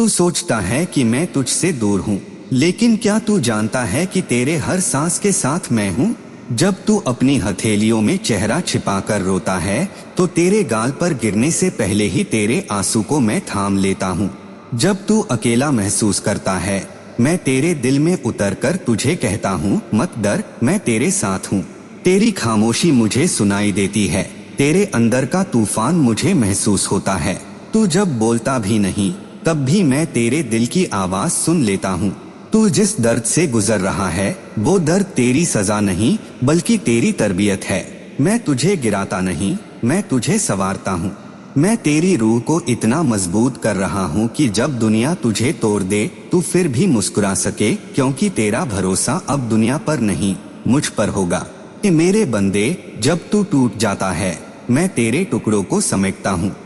तू सोचता है कि मैं तुझसे दूर हूँ, लेकिन क्या तू जानता है कि तेरे हर सांस के साथ मैं हूँ। जब तू अपनी हथेलियों में चेहरा छिपाकर रोता है तो तेरे गाल पर गिरने से पहले ही तेरे आंसू को मैं थाम लेता हूँ। जब तू अकेला महसूस करता है मैं तेरे दिल में उतरकर तुझे कहता हूँ मत डर, मैं तेरे साथ हूँ। तेरी खामोशी मुझे सुनाई देती है, तेरे अंदर का तूफान मुझे महसूस होता है। तू जब बोलता भी नहीं तब भी मैं तेरे दिल की आवाज सुन लेता हूँ। तू जिस दर्द से गुजर रहा है वो दर्द तेरी सजा नहीं बल्कि तेरी तरबियत है। मैं तुझे गिराता नहीं, मैं तुझे संवारता हूँ। मैं तेरी रूह को इतना मजबूत कर रहा हूँ कि जब दुनिया तुझे तोड़ दे तू फिर भी मुस्कुरा सके, क्योंकि तेरा भरोसा अब दुनिया पर नहीं मुझ पर होगा। मेरे बंदे, जब तू टूट जाता है मैं तेरे टुकड़ों को समेटता हूँ।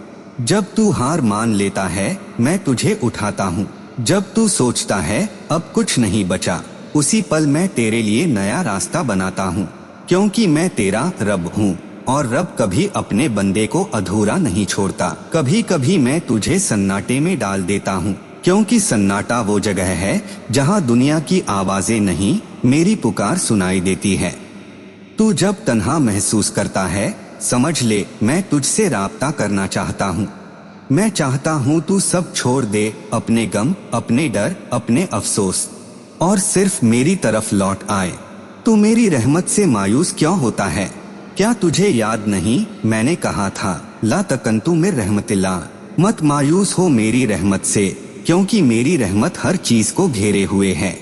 जब तू हार मान लेता है मैं तुझे उठाता हूँ। जब तू सोचता है अब कुछ नहीं बचा, उसी पल मैं तेरे लिए नया रास्ता बनाता हूँ। क्योंकि मैं तेरा रब हूँ और रब कभी अपने बंदे को अधूरा नहीं छोड़ता। कभी कभी मैं तुझे सन्नाटे में डाल देता हूँ, क्योंकि सन्नाटा वो जगह है जहाँ दुनिया की आवाजें नहीं मेरी पुकार सुनाई देती है। तू जब तन्हा महसूस करता है समझ ले मैं तुझसे राब्ता करना चाहता हूँ। मैं चाहता हूँ तू सब छोड़ दे, अपने गम, अपने डर, अपने अफसोस, और सिर्फ मेरी तरफ लौट आए। तू मेरी रहमत से मायूस क्यों होता है? क्या तुझे याद नहीं मैंने कहा था ला तकन्तु मिन रहमतिल्लाह, मत मायूस हो मेरी रहमत से, क्योंकि मेरी रहमत हर चीज को घेरे हुए है।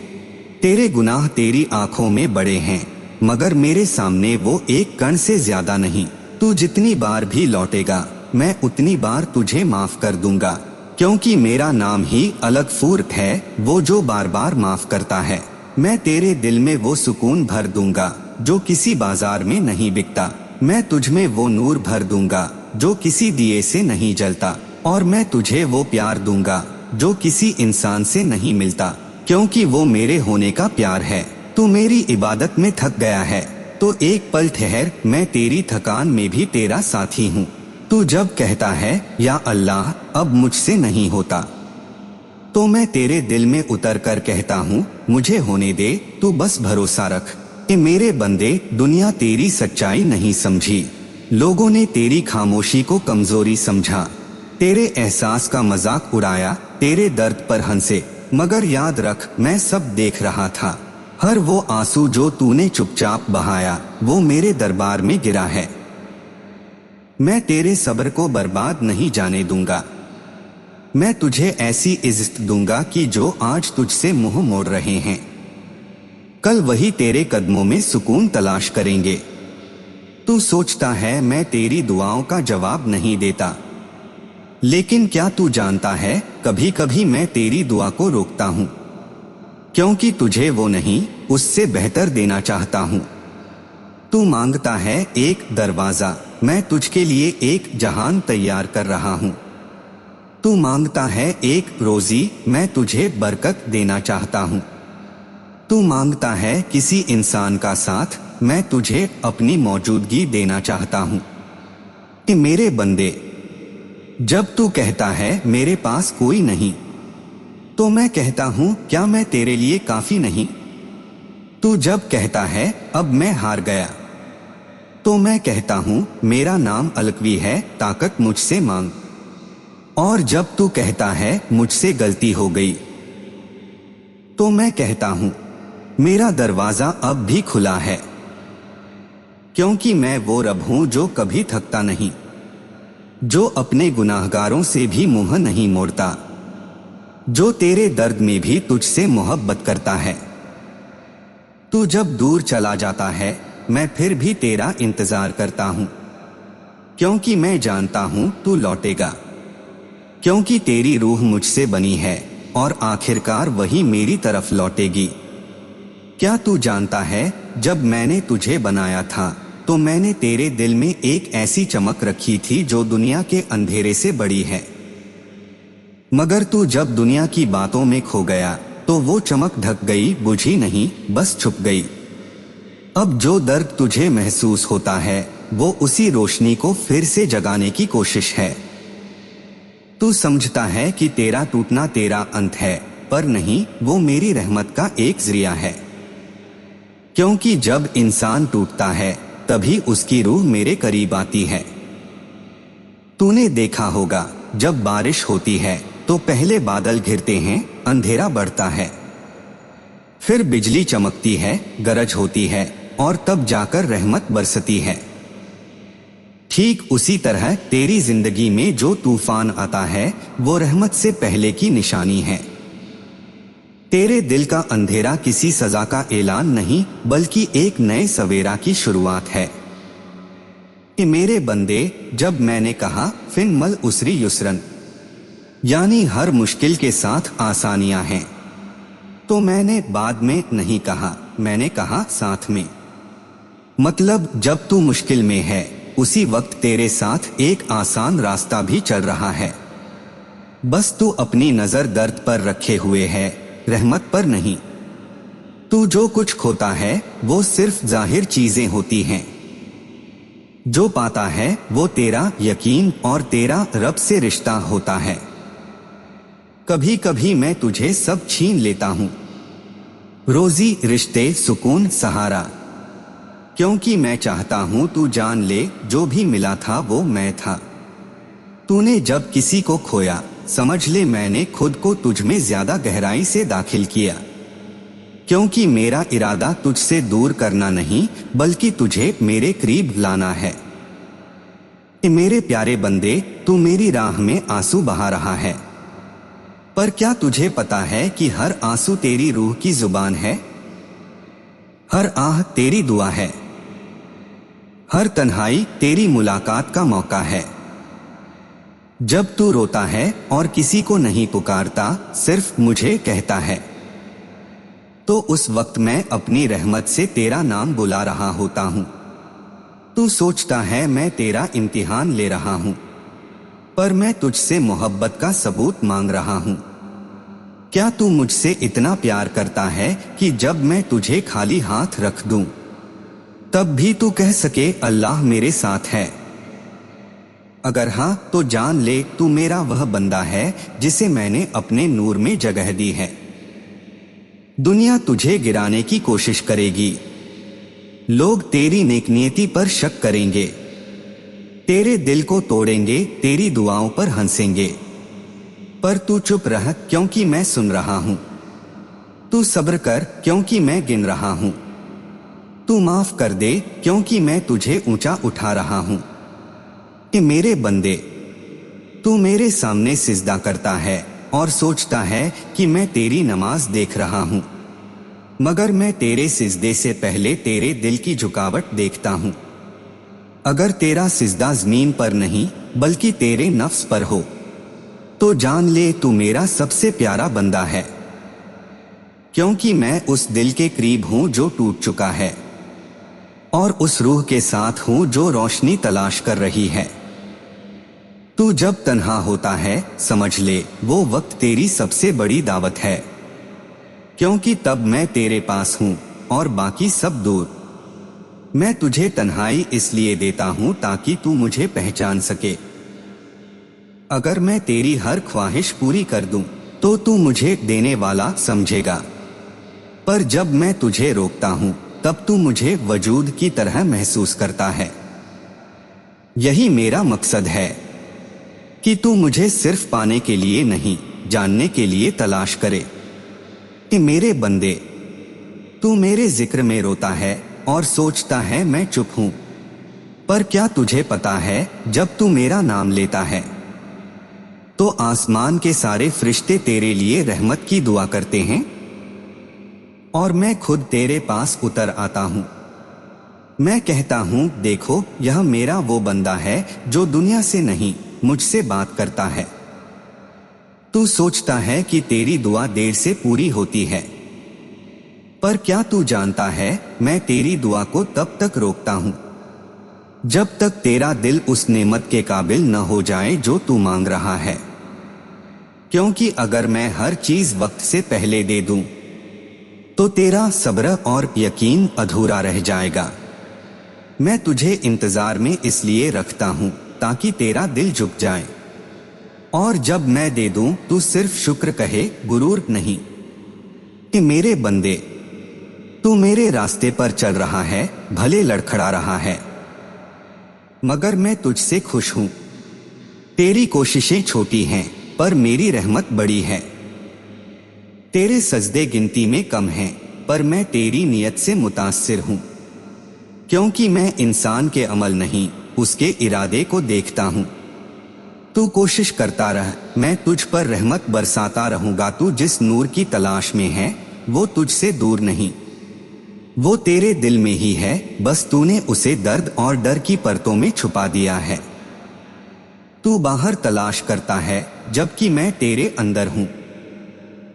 तेरे गुनाह तेरी आंखों में बड़े हैं मगर मेरे सामने वो एक कण से ज्यादा नहीं। तू जितनी बार भी लौटेगा मैं उतनी बार तुझे माफ कर दूंगा, क्योंकि मेरा नाम ही अलग फूर्क है, वो जो बार बार माफ करता है। मैं तेरे दिल में वो सुकून भर दूंगा जो किसी बाजार में नहीं बिकता। मैं तुझ में वो नूर भर दूंगा जो किसी दिए से नहीं जलता, और मैं तुझे वो प्यार दूंगा जो किसी इंसान से नहीं मिलता, क्योंकि वो मेरे होने का प्यार है। तू मेरी इबादत में थक गया है तो एक पल ठहर, मैं तेरी थकान में भी तेरा साथी हूँ। तू जब कहता है या अल्लाह अब मुझसे नहीं होता, तो मैं तेरे दिल में उतर कर कहता हूँ मुझे होने दे, तू बस भरोसा रख। मेरे बंदे, दुनिया तेरी सच्चाई नहीं समझी, लोगों ने तेरी खामोशी को कमजोरी समझा, तेरे एहसास का मजाक उड़ाया, तेरे दर्द पर हंसे, मगर याद रख मैं सब देख रहा था। हर वो आंसू जो तूने चुपचाप बहाया वो मेरे दरबार में गिरा है। मैं तेरे सब्र को बर्बाद नहीं जाने दूंगा। मैं तुझे ऐसी इज्जत दूंगा कि जो आज तुझसे मुंह मोड़ रहे हैं कल वही तेरे कदमों में सुकून तलाश करेंगे। तू सोचता है मैं तेरी दुआओं का जवाब नहीं देता, लेकिन क्या तू जानता है कभी कभी मैं तेरी दुआ को रोकता हूँ, क्योंकि तुझे वो नहीं उससे बेहतर देना चाहता हूँ। तू मांगता है एक दरवाजा, मैं तुझके लिए एक जहान तैयार कर रहा हूँ। तू मांगता है एक रोजी, मैं तुझे बरकत देना चाहता हूँ। तू मांगता है किसी इंसान का साथ, मैं तुझे अपनी मौजूदगी देना चाहता हूँ। कि मेरे बंदे, जब तू कहता है मेरे पास कोई नहीं, तो मैं कहता हूँ क्या मैं तेरे लिए काफी नहीं। तू जब कहता है अब मैं हार गया, तो मैं कहता हूँ मेरा नाम अलकवी है, ताकत मुझसे मांग। और जब तू कहता है मुझसे गलती हो गई, तो मैं कहता हूँ मेरा दरवाजा अब भी खुला है, क्योंकि मैं वो रब हूँ जो कभी थकता नहीं, जो अपने गुनाहगारों से भी मुंह नहीं मोड़ता, जो तेरे दर्द में भी तुझसे मोहब्बत करता है। तू जब दूर चला जाता है मैं फिर भी तेरा इंतजार करता हूँ, क्योंकि मैं जानता हूँ तू लौटेगा, क्योंकि तेरी रूह मुझसे बनी है और आखिरकार वही मेरी तरफ लौटेगी। क्या तू जानता है जब मैंने तुझे बनाया था तो मैंने तेरे दिल में एक ऐसी चमक रखी थी जो दुनिया के अंधेरे से बड़ी है, मगर तू जब दुनिया की बातों में खो गया तो वो चमक ढक गई, बुझी नहीं, बस छुप गई। अब जो दर्द तुझे महसूस होता है वो उसी रोशनी को फिर से जगाने की कोशिश है। तू समझता है कि तेरा टूटना तेरा अंत है, पर नहीं, वो मेरी रहमत का एक जरिया है। क्योंकि जब इंसान टूटता है तभी उसकी रूह मेरे करीब आती है। तूने देखा होगा जब बारिश होती है तो पहले बादल घिरते हैं, अंधेरा बढ़ता है, फिर बिजली चमकती है, गरज होती है और तब जाकर रहमत बरसती है। ठीक उसी तरह तेरी जिंदगी में जो तूफान आता है वो रहमत से पहले की निशानी है। तेरे दिल का अंधेरा किसी सजा का ऐलान नहीं, बल्कि एक नए सवेरा की शुरुआत है। कि मेरे बंदे, जब मैंने कहा फिन मल उसरी युसरन, यानी हर मुश्किल के साथ आसानियां हैं, तो मैंने बाद में नहीं कहा, मैंने कहा साथ में। मतलब जब तू मुश्किल में है उसी वक्त तेरे साथ एक आसान रास्ता भी चल रहा है। बस तू अपनी नजर दर्द पर रखे हुए है, रहमत पर नहीं। तू जो कुछ खोता है वो सिर्फ जाहिर चीजें होती हैं। जो पाता है वो तेरा यकीन और तेरा रब से रिश्ता होता है। कभी कभी मैं तुझे सब छीन लेता हूं, रोजी, रिश्ते, सुकून, सहारा, क्योंकि मैं चाहता हूं तू जान ले जो भी मिला था वो मैं था। तूने जब किसी को खोया समझ ले मैंने खुद को तुझ में ज्यादा गहराई से दाखिल किया, क्योंकि मेरा इरादा तुझसे दूर करना नहीं बल्कि तुझे मेरे करीब लाना है। मेरे प्यारे बंदे, तू मेरी राह में आंसू बहा रहा है, पर क्या तुझे पता है कि हर आंसू तेरी रूह की जुबान है? हर आह तेरी दुआ है, हर तन्हाई तेरी मुलाकात का मौका है। जब तू रोता है और किसी को नहीं पुकारता, सिर्फ मुझे कहता है, तो उस वक्त मैं अपनी रहमत से तेरा नाम बुला रहा होता हूं। तू सोचता है मैं तेरा इम्तिहान ले रहा हूं, पर मैं तुझसे मोहब्बत का सबूत मांग रहा हूं। क्या तू मुझसे इतना प्यार करता है कि जब मैं तुझे खाली हाथ रख दूं तब भी तू कह सके अल्लाह मेरे साथ है? अगर हां तो जान ले तू मेरा वह बंदा है जिसे मैंने अपने नूर में जगह दी है। दुनिया तुझे गिराने की कोशिश करेगी, लोग तेरी नेकनियति पर शक करेंगे, तेरे दिल को तोड़ेंगे, तेरी दुआओं पर हंसेंगे, पर तू चुप रह क्योंकि मैं सुन रहा हूं। तू सब्र कर क्योंकि मैं गिन रहा हूं। तू माफ कर दे क्योंकि मैं तुझे ऊंचा उठा रहा हूं। कि मेरे बंदे, तू मेरे सामने सिजदा करता है और सोचता है कि मैं तेरी नमाज देख रहा हूं, मगर मैं तेरे सिजदे से पहले तेरे दिल की झुकावट देखता हूं। अगर तेरा सिजदा जमीन पर नहीं बल्कि तेरे नफ्स पर हो तो जान ले तू मेरा सबसे प्यारा बंदा है, क्योंकि मैं उस दिल के करीब हूं जो टूट चुका है और उस रूह के साथ हूं जो रोशनी तलाश कर रही है। तू जब तन्हा होता है समझ ले वो वक्त तेरी सबसे बड़ी दावत है, क्योंकि तब मैं तेरे पास हूं और बाकी सब दूर। मैं तुझे तन्हाई इसलिए देता हूं ताकि तू मुझे पहचान सके। अगर मैं तेरी हर ख्वाहिश पूरी कर दूं तो तू मुझे देने वाला समझेगा, पर जब मैं तुझे रोकता हूं तब तू मुझे वजूद की तरह महसूस करता है। यही मेरा मकसद है कि तू मुझे सिर्फ पाने के लिए नहीं, जानने के लिए तलाश करे। कि मेरे बंदे, तू मेरे जिक्र में रोता है और सोचता है मैं चुप हूं, पर क्या तुझे पता है जब तू मेरा नाम लेता है तो आसमान के सारे फरिश्ते तेरे लिए रहमत की दुआ करते हैं और मैं खुद तेरे पास उतर आता हूं। मैं कहता हूं देखो यह मेरा वो बंदा है जो दुनिया से नहीं मुझसे बात करता है। तू सोचता है कि तेरी दुआ देर से पूरी होती है, पर क्या तू जानता है मैं तेरी दुआ को तब तक रोकता हूं जब तक तेरा दिल उस नेमत के काबिल न हो जाए जो तू मांग रहा है। क्योंकि अगर मैं हर चीज वक्त से पहले दे दूं तो तेरा सब्र और यकीन अधूरा रह जाएगा। मैं तुझे इंतजार में इसलिए रखता हूं ताकि तेरा दिल झुक जाए। और जब मैं दे दूं तू सिर्फ शुक्र कहे, गुरूर नहीं। कि मेरे बंदे, तू मेरे रास्ते पर चल रहा है, भले लड़खड़ा रहा है, मगर मैं तुझसे खुश हूं। तेरी कोशिशें छोटी हैं पर मेरी रहमत बड़ी है। तेरे सजदे गिनती में कम हैं पर मैं तेरी नियत से मुतासिर हूं, क्योंकि मैं इंसान के अमल नहीं उसके इरादे को देखता हूं। तू कोशिश करता रह, मैं तुझ पर रहमत बरसाता रहूंगा। तू जिस नूर की तलाश में है वो तुझसे दूर नहीं, वो तेरे दिल में ही है, बस तूने उसे दर्द और डर की परतों में छुपा दिया है। तू बाहर तलाश करता है जबकि मैं तेरे अंदर हूं।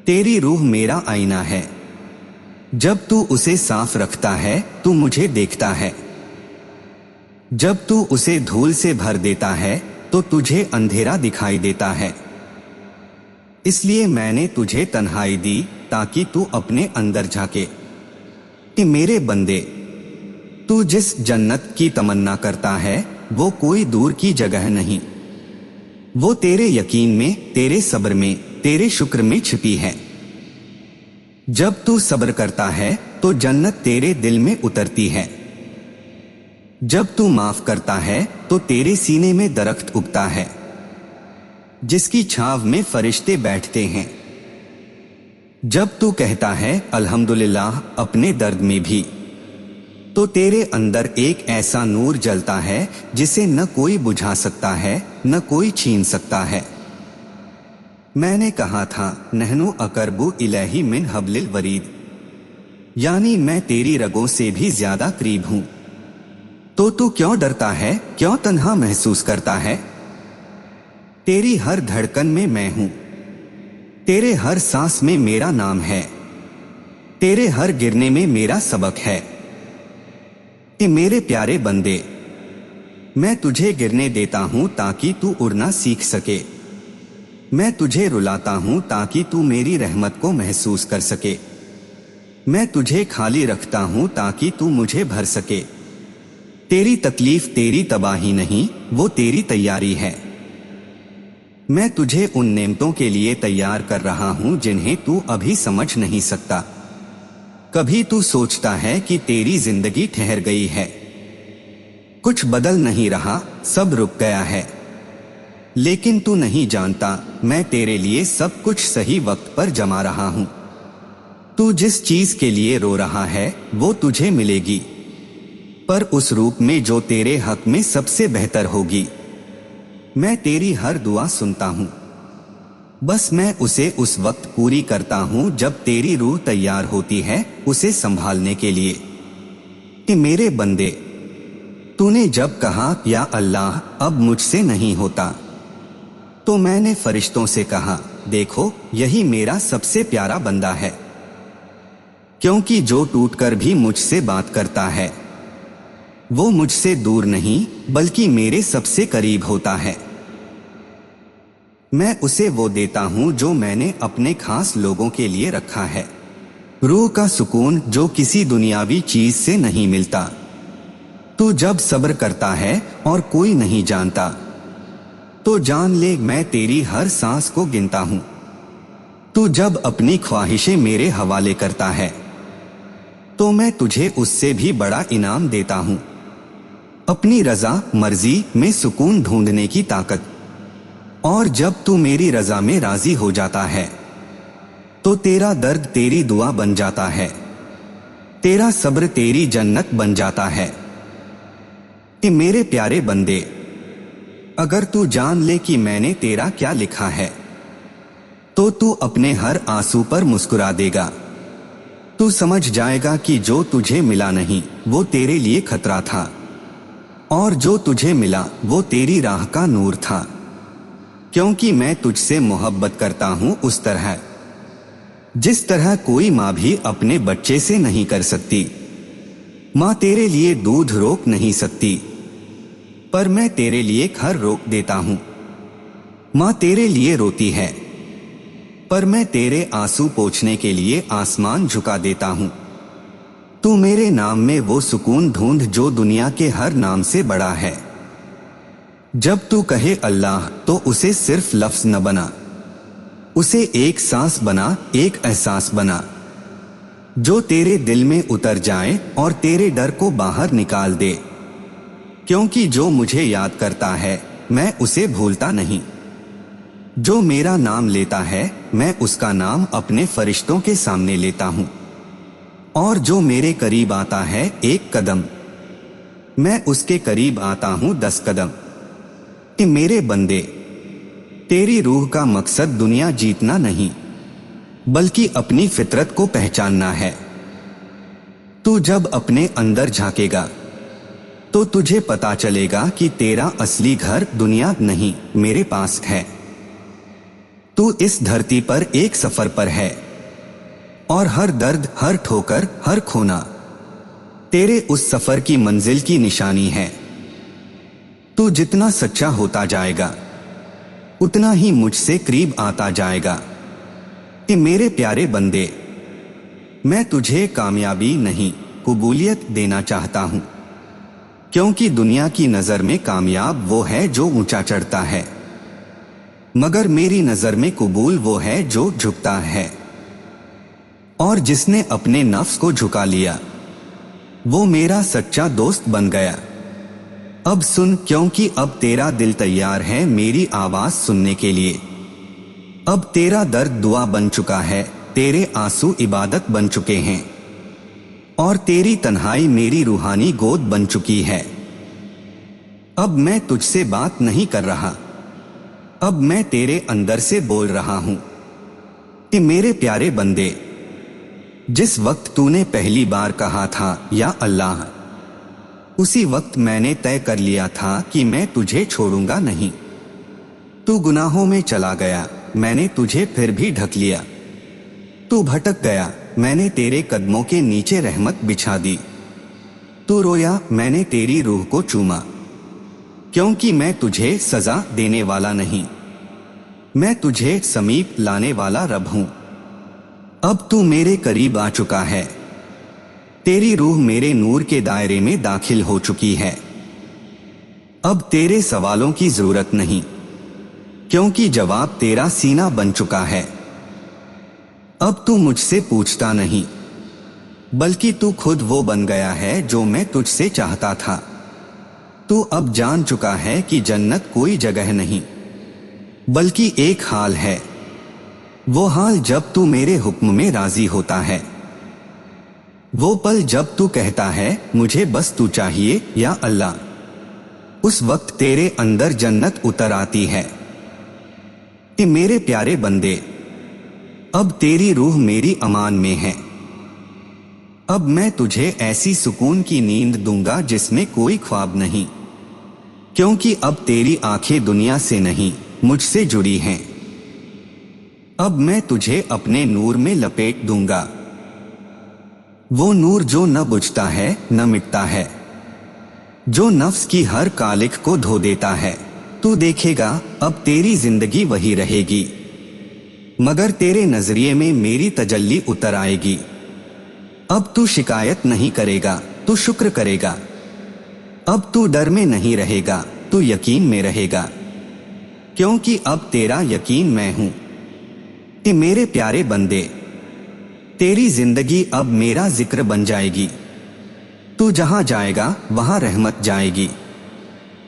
तेरी रूह मेरा आईना है, जब तू उसे साफ रखता है तू मुझे देखता है। जब तू उसे धूल से भर देता है तो तुझे अंधेरा दिखाई देता है। इसलिए मैंने तुझे तन्हाई दी ताकि तू अपने अंदर झांके। कि मेरे बंदे, तू जिस जन्नत की तमन्ना करता है वो कोई दूर की जगह नहीं, वो तेरे यकीन में, तेरे सब्र में, तेरे शुक्र में छिपी है। जब तू सब्र करता है तो जन्नत तेरे दिल में उतरती है। जब तू माफ करता है तो तेरे सीने में दरख्त उगता है, जिसकी छांव में फरिश्ते बैठते हैं। जब तू कहता है अल्हम्दुलिल्लाह अपने दर्द में भी, तो तेरे अंदर एक ऐसा नूर जलता है जिसे न कोई बुझा सकता है, न कोई छीन सकता है। मैंने कहा था नहनु अकरबु इलैहि मिन हब्लिल वरीद, यानी मैं तेरी रगों से भी ज्यादा करीब हूं। तो तू क्यों डरता है, क्यों तन्हा महसूस करता है? तेरी हर धड़कन में मैं हूं, तेरे हर सांस में मेरा नाम है, तेरे हर गिरने में मेरा सबक है। कि मेरे प्यारे बंदे, मैं तुझे गिरने देता हूं ताकि तू उड़ना सीख सके। मैं तुझे रुलाता हूं ताकि तू मेरी रहमत को महसूस कर सके। मैं तुझे खाली रखता हूं ताकि तू मुझे भर सके। तेरी तकलीफ तेरी तबाही नहीं, वो तेरी तैयारी है। मैं तुझे उन नेमतों के लिए तैयार कर रहा हूं जिन्हें तू अभी समझ नहीं सकता। कभी तू सोचता है कि तेरी जिंदगी ठहर गई है, कुछ बदल नहीं रहा, सब रुक गया है। लेकिन तू नहीं जानता मैं तेरे लिए सब कुछ सही वक्त पर जमा रहा हूं। तू जिस चीज के लिए रो रहा है वो तुझे मिलेगी, पर उस रूप में जो तेरे हक में सबसे बेहतर होगी। मैं तेरी हर दुआ सुनता हूं, बस मैं उसे उस वक्त पूरी करता हूं जब तेरी रूह तैयार होती है उसे संभालने के लिए। कि मेरे बंदे, तूने जब कहा या अल्लाह अब मुझसे नहीं होता, तो मैंने फरिश्तों से कहा देखो यही मेरा सबसे प्यारा बंदा है, क्योंकि जो टूटकर भी मुझसे बात करता है वो मुझसे दूर नहीं बल्कि मेरे सबसे करीब होता है। मैं उसे वो देता हूं जो मैंने अपने खास लोगों के लिए रखा है, रूह का सुकून जो किसी दुनियावी चीज से नहीं मिलता। तू जब सब्र करता है और कोई नहीं जानता, तो जान ले मैं तेरी हर सांस को गिनता हूं। तू जब अपनी ख्वाहिशें मेरे हवाले करता है, तो मैं तुझे उससे भी बड़ा इनाम देता हूं, अपनी रजा मर्जी में सुकून ढूंढने की ताकत। और जब तू मेरी रजा में राजी हो जाता है, तो तेरा दर्द तेरी दुआ बन जाता है, तेरा सब्र तेरी जन्नत बन जाता है। कि मेरे प्यारे बंदे, अगर तू जान ले कि मैंने तेरा क्या लिखा है, तो तू अपने हर आंसू पर मुस्कुरा देगा। तू समझ जाएगा कि जो तुझे मिला नहीं वो तेरे लिए खतरा था, और जो तुझे मिला वो तेरी राह का नूर था। क्योंकि मैं तुझसे मोहब्बत करता हूं उस तरह जिस तरह कोई माँ भी अपने बच्चे से नहीं कर सकती। माँ तेरे लिए दूध रोक नहीं सकती, पर मैं तेरे लिए घर रोक देता हूं। माँ तेरे लिए रोती है, पर मैं तेरे आंसू पोंछने के लिए आसमान झुका देता हूं। तू मेरे नाम में वो सुकून ढूंढ जो दुनिया के हर नाम से बड़ा है। जब तू कहे अल्लाह तो उसे सिर्फ लफ्ज न बना, उसे एक सांस बना, एक एहसास बना जो तेरे दिल में उतर जाए और तेरे डर को बाहर निकाल दे। क्योंकि जो मुझे याद करता है मैं उसे भूलता नहीं, जो मेरा नाम लेता है मैं उसका नाम अपने फरिश्तों के सामने लेता हूं, और जो मेरे करीब आता है एक कदम मैं उसके करीब आता हूं 10 कदम। कि मेरे बंदे, तेरी रूह का मकसद दुनिया जीतना नहीं बल्कि अपनी फितरत को पहचानना है। तू जब अपने अंदर झांकेगा तो तुझे पता चलेगा कि तेरा असली घर दुनिया नहीं मेरे पास है। तू इस धरती पर एक सफर पर है और हर दर्द, हर ठोकर, हर खोना तेरे उस सफर की मंजिल की निशानी है। तू जितना सच्चा होता जाएगा उतना ही मुझसे करीब आता जाएगा। कि मेरे प्यारे बंदे, मैं तुझे कामयाबी नहीं कबूलियत देना चाहता हूं, क्योंकि दुनिया की नजर में कामयाब वो है जो ऊंचा चढ़ता है, मगर मेरी नजर में कबूल वो है जो झुकता है। और जिसने अपने नफ्स को झुका लिया वो मेरा सच्चा दोस्त बन गया। अब सुन, क्योंकि अब तेरा दिल तैयार है मेरी आवाज सुनने के लिए। अब तेरा दर्द दुआ बन चुका है, तेरे आंसू इबादत बन चुके हैं, और तेरी तन्हाई मेरी रूहानी गोद बन चुकी है। अब मैं तुझसे बात नहीं कर रहा, अब मैं तेरे अंदर से बोल रहा हूं। कि मेरे प्यारे बंदे, जिस वक्त तूने पहली बार कहा था या अल्लाह, उसी वक्त मैंने तय कर लिया था कि मैं तुझे छोड़ूंगा नहीं। तू गुनाहों में चला गया, मैंने तुझे फिर भी ढक लिया। तू भटक गया, मैंने तेरे कदमों के नीचे रहमत बिछा दी। तू रोया, मैंने तेरी रूह को चूमा, क्योंकि मैं तुझे सजा देने वाला नहीं, मैं तुझे समीप लाने वाला रब हूं। अब तू मेरे करीब आ चुका है, तेरी रूह मेरे नूर के दायरे में दाखिल हो चुकी है। अब तेरे सवालों की जरूरत नहीं, क्योंकि जवाब तेरा सीना बन चुका है। अब तू मुझसे पूछता नहीं, बल्कि तू खुद वो बन गया है जो मैं तुझसे चाहता था। तू अब जान चुका है कि जन्नत कोई जगह नहीं बल्कि एक हाल है, वो हाल जब तू मेरे हुक्म में राजी होता है, वो पल जब तू कहता है मुझे बस तू चाहिए या अल्लाह। उस वक्त तेरे अंदर जन्नत उतर आती है। कि मेरे प्यारे बंदे, अब तेरी रूह मेरी अमान में है। अब मैं तुझे ऐसी सुकून की नींद दूंगा जिसमें कोई ख्वाब नहीं, क्योंकि अब तेरी आंखें दुनिया से नहीं मुझसे जुड़ी हैं। अब मैं तुझे अपने नूर में लपेट दूंगा, वो नूर जो न बुझता है न मिटता है, जो नफ्स की हर कालिख को धो देता है। तू देखेगा अब तेरी जिंदगी वही रहेगी, मगर तेरे नजरिए में मेरी तजल्ली उतर आएगी। अब तू शिकायत नहीं करेगा, तू शुक्र करेगा। अब तू डर में नहीं रहेगा, तू यकीन में रहेगा, क्योंकि अब तेरा यकीन मैं हूं। कि मेरे प्यारे बंदे, तेरी जिंदगी अब मेरा जिक्र बन जाएगी। तू जहां जाएगा वहां रहमत जाएगी,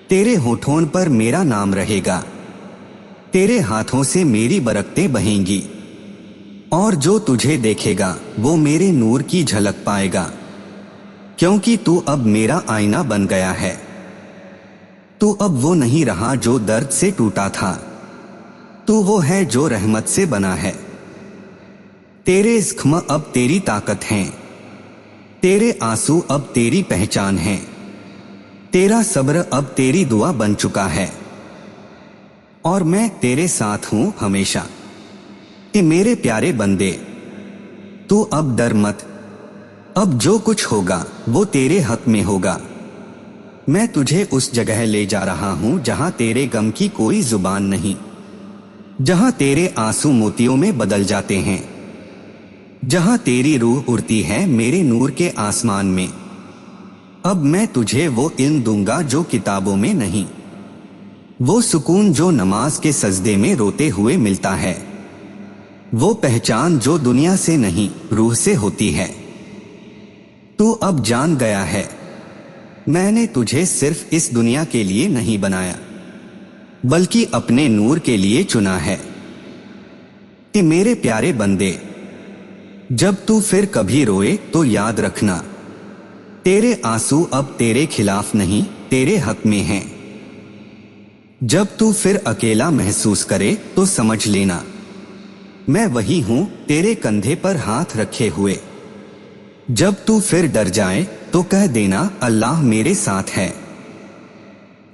तेरे होठों पर मेरा नाम रहेगा, तेरे हाथों से मेरी बरकतें बहेंगी, और जो तुझे देखेगा वो मेरे नूर की झलक पाएगा, क्योंकि तू अब मेरा आईना बन गया है। तू अब वो नहीं रहा जो दर्द से टूटा था, तू वो है जो रहमत से बना है। तेरे ज़ख्म अब तेरी ताकत हैं, तेरे आंसू अब तेरी पहचान हैं, तेरा सब्र अब तेरी दुआ बन चुका है, और मैं तेरे साथ हूं हमेशा। कि मेरे प्यारे बंदे, तू अब डर मत, अब जो कुछ होगा वो तेरे हक में होगा। मैं तुझे उस जगह ले जा रहा हूं जहां तेरे गम की कोई जुबान नहीं, जहां तेरे आंसू मोतियों में बदल जाते हैं, जहां तेरी रूह उड़ती है मेरे नूर के आसमान में। अब मैं तुझे वो इल्म दूंगा जो किताबों में नहीं, वो सुकून जो नमाज के सजदे में रोते हुए मिलता है, वो पहचान जो दुनिया से नहीं रूह से होती है। तू अब जान गया है, मैंने तुझे सिर्फ इस दुनिया के लिए नहीं बनाया, बल्कि अपने नूर के लिए चुना है। कि मेरे प्यारे बंदे, जब तू फिर कभी रोए तो याद रखना, तेरे आंसू अब तेरे खिलाफ नहीं तेरे हक में हैं। जब तू फिर अकेला महसूस करे तो समझ लेना, मैं वही हूं तेरे कंधे पर हाथ रखे हुए। जब तू फिर डर जाए तो कह देना अल्लाह मेरे साथ है,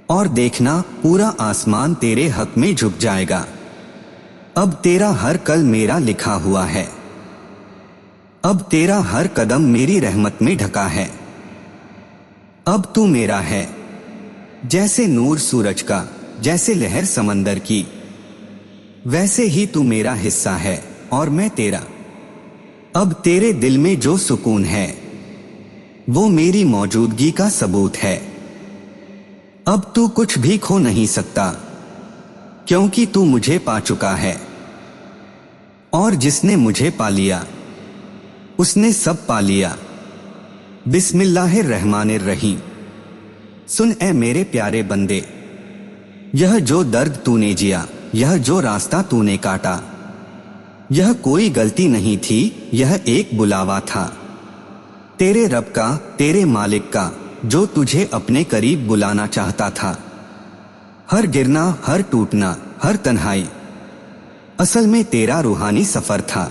और देखना पूरा आसमान तेरे हक में झुक जाएगा। अब तेरा हर कल मेरा लिखा हुआ है, अब तेरा हर कदम मेरी रहमत में ढका है। अब तू मेरा है, जैसे नूर सूरज का, जैसे लहर समंदर की, वैसे ही तू मेरा हिस्सा है और मैं तेरा। अब तेरे दिल में जो सुकून है वो मेरी मौजूदगी का सबूत है। अब तू कुछ भी खो नहीं सकता, क्योंकि तू मुझे पा चुका है, और जिसने मुझे पा लिया उसने सब पा लिया। बिस्मिल्लाहिर्रहमानिर्रहीम। सुन ए मेरे प्यारे बंदे, यह जो दर्द तूने जिया, यह जो रास्ता तूने काटा, यह कोई गलती नहीं थी, यह एक बुलावा था तेरे रब का, तेरे मालिक का, जो तुझे अपने करीब बुलाना चाहता था। हर गिरना, हर टूटना, हर तन्हाई असल में तेरा रूहानी सफर था।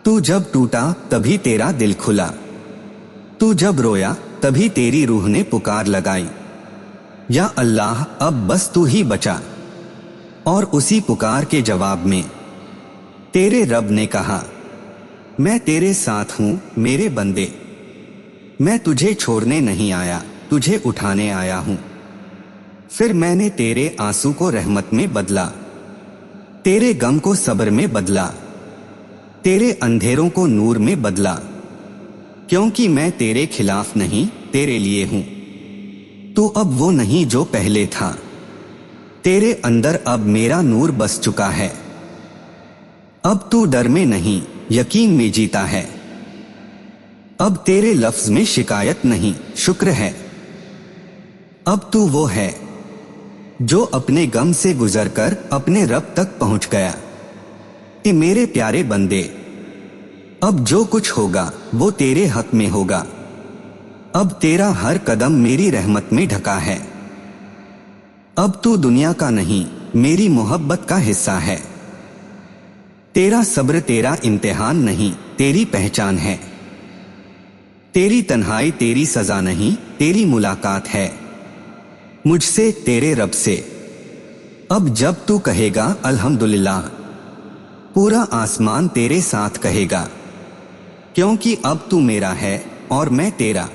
तू जब टूटा तभी तेरा दिल खुला, तू जब रोया तभी तेरी रूह ने पुकार लगाई, या अल्लाह अब बस तू ही बचा। और उसी पुकार के जवाब में तेरे रब ने कहा, मैं तेरे साथ हूं मेरे बंदे, मैं तुझे छोड़ने नहीं आया, तुझे उठाने आया हूं। फिर मैंने तेरे आंसू को रहमत में बदला, तेरे गम को सब्र में बदला, तेरे अंधेरों को नूर में बदला, क्योंकि मैं तेरे खिलाफ नहीं तेरे लिए हूं। तू अब वो नहीं जो पहले था, तेरे अंदर अब मेरा नूर बस चुका है। अब तू डर में नहीं यकीन में जीता है, अब तेरे लफ्ज में शिकायत नहीं शुक्र है। अब तू वो है जो अपने गम से गुजरकर अपने रब तक पहुंच गया। कि मेरे प्यारे बंदे, अब जो कुछ होगा वो तेरे हक में होगा। अब तेरा हर कदम मेरी रहमत में ढका है। अब तू दुनिया का नहीं मेरी मोहब्बत का हिस्सा है। तेरा सब्र तेरा इम्तिहान नहीं तेरी पहचान है। तेरी तन्हाई तेरी सजा नहीं तेरी मुलाकात है मुझसे तेरे रब से। अब जब तू कहेगा अल्हम्दुलिल्लाह, पूरा आसमान तेरे साथ कहेगा, क्योंकि अब तू मेरा है और मैं तेरा।